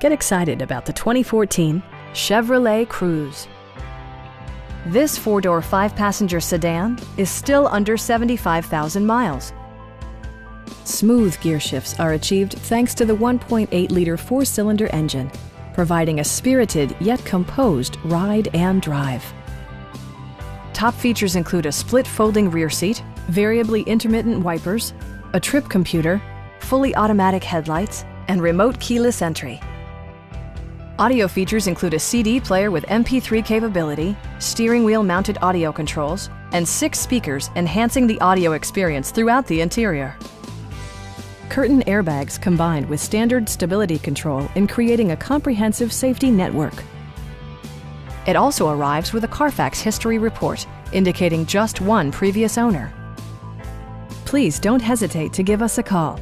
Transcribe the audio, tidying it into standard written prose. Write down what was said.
Get excited about the 2014 Chevrolet Cruze. This four-door, five-passenger sedan is still under 75,000 miles. Smooth gear shifts are achieved thanks to the 1.8-liter four-cylinder engine, providing a spirited yet composed ride and drive. Top features include a split folding rear seat, variably intermittent wipers, a trip computer, fully automatic headlights, and remote keyless entry. Audio features include a CD player with MP3 capability, steering wheel mounted audio controls, and 6 speakers enhancing the audio experience throughout the interior. Curtain airbags combined with standard stability control in creating a comprehensive safety network. It also arrives with a Carfax history report, indicating just one previous owner. Please don't hesitate to give us a call.